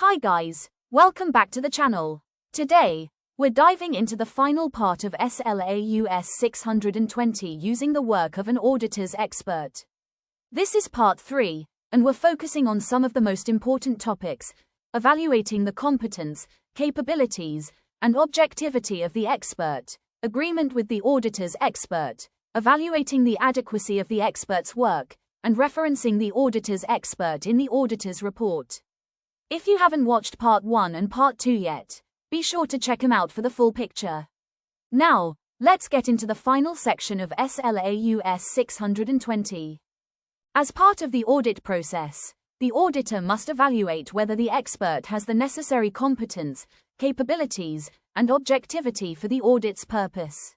Hi guys, welcome back to the channel. Today, we're diving into the final part of SLAuS 620 using the work of an auditor's expert. This is part 3, and we're focusing on some of the most important topics, evaluating the competence, capabilities, and objectivity of the expert, agreement with the auditor's expert, evaluating the adequacy of the expert's work, and referencing the auditor's expert in the auditor's report. If you haven't watched part 1 and part 2 yet, be sure to check them out for the full picture. Now, let's get into the final section of SLAuS 620. As part of the audit process, the auditor must evaluate whether the expert has the necessary competence, capabilities, and objectivity for the audit's purpose.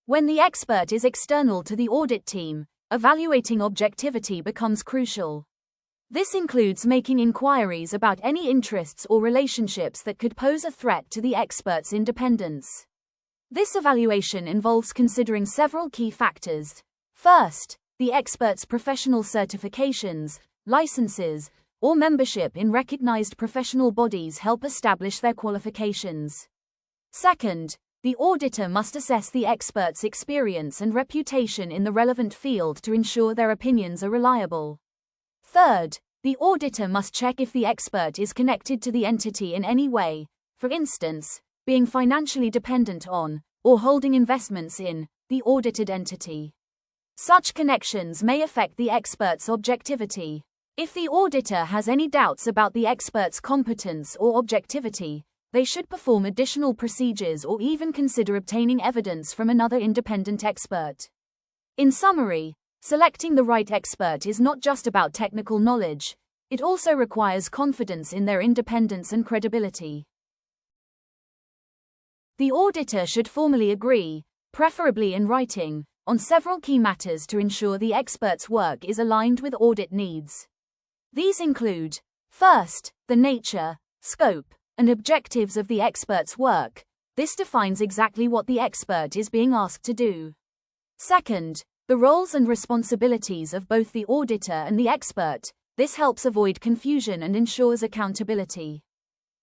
When the expert is external to the audit team, evaluating objectivity becomes crucial. This includes making inquiries about any interests or relationships that could pose a threat to the expert's independence. This evaluation involves considering several key factors. First, the expert's professional certifications, licenses, or membership in recognized professional bodies help establish their qualifications. Second, the auditor must assess the expert's experience and reputation in the relevant field to ensure their opinions are reliable. Third, the auditor must check if the expert is connected to the entity in any way, for instance, being financially dependent on, or holding investments in, the audited entity. Such connections may affect the expert's objectivity. If the auditor has any doubts about the expert's competence or objectivity, they should perform additional procedures or even consider obtaining evidence from another independent expert. In summary, selecting the right expert is not just about technical knowledge, it also requires confidence in their independence and credibility. The auditor should formally agree, preferably in writing, on several key matters to ensure the expert's work is aligned with audit needs. These include, first, the nature, scope, and objectives of the expert's work. This defines exactly what the expert is being asked to do. Second, the roles and responsibilities of both the auditor and the expert. This helps avoid confusion and ensures accountability.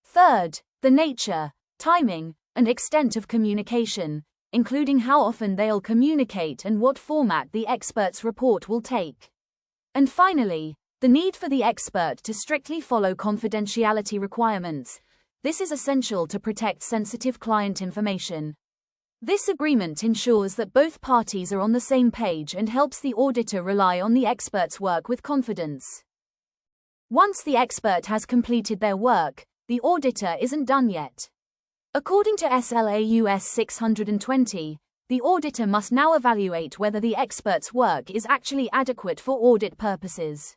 Third, the nature, timing, and extent of communication, including how often they'll communicate and what format the expert's report will take. And finally, the need for the expert to strictly follow confidentiality requirements. This is essential to protect sensitive client information. This agreement ensures that both parties are on the same page and helps the auditor rely on the expert's work with confidence. Once the expert has completed their work, the auditor isn't done yet. According to SLAuS 620, the auditor must now evaluate whether the expert's work is actually adequate for audit purposes.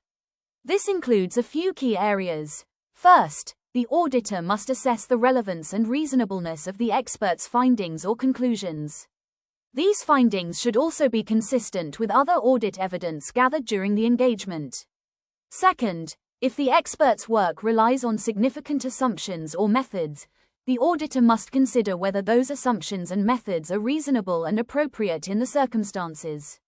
This includes a few key areas. First, the auditor must assess the relevance and reasonableness of the expert's findings or conclusions. These findings should also be consistent with other audit evidence gathered during the engagement. Second, if the expert's work relies on significant assumptions or methods, the auditor must consider whether those assumptions and methods are reasonable and appropriate in the circumstances.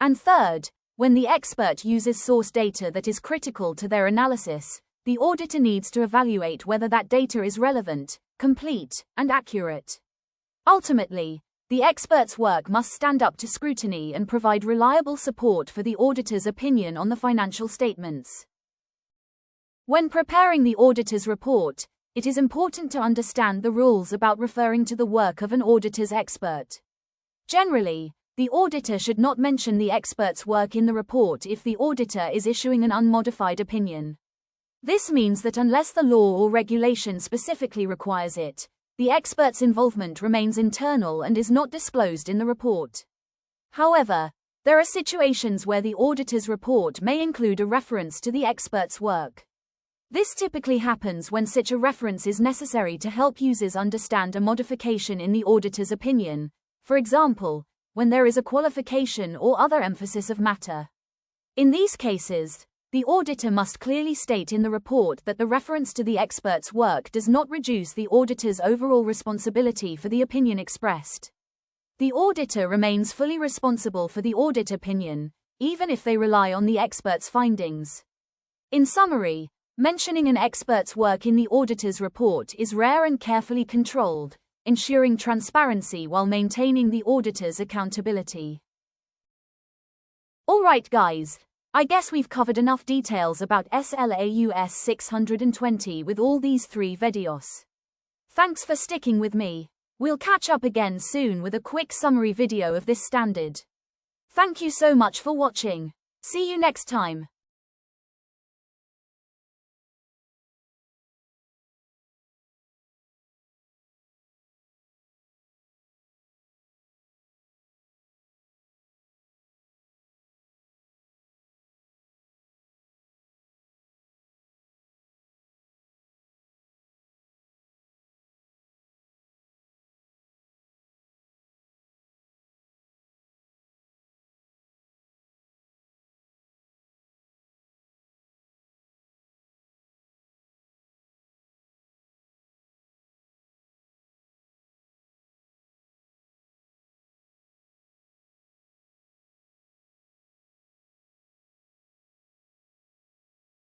And third, when the expert uses source data that is critical to their analysis, the auditor needs to evaluate whether that data is relevant, complete, and accurate. Ultimately, the expert's work must stand up to scrutiny and provide reliable support for the auditor's opinion on the financial statements. When preparing the auditor's report, it is important to understand the rules about referring to the work of an auditor's expert. Generally, the auditor should not mention the expert's work in the report if the auditor is issuing an unmodified opinion. This means that unless the law or regulation specifically requires it, the expert's involvement remains internal and is not disclosed in the report. However, there are situations where the auditor's report may include a reference to the expert's work. This typically happens when such a reference is necessary to help users understand a modification in the auditor's opinion, for example, when there is a qualification or other emphasis of matter. In these cases, the auditor must clearly state in the report that the reference to the expert's work does not reduce the auditor's overall responsibility for the opinion expressed. The auditor remains fully responsible for the audit opinion, even if they rely on the expert's findings. In summary, Mentioning an expert's work in the auditor's report is rare and carefully controlled, ensuring transparency while maintaining the auditor's accountability. Alright guys, I guess we've covered enough details about SLAuS 620 with all these 3 videos. Thanks for sticking with me. We'll catch up again soon with a quick summary video of this standard. Thank you so much for watching. See you next time.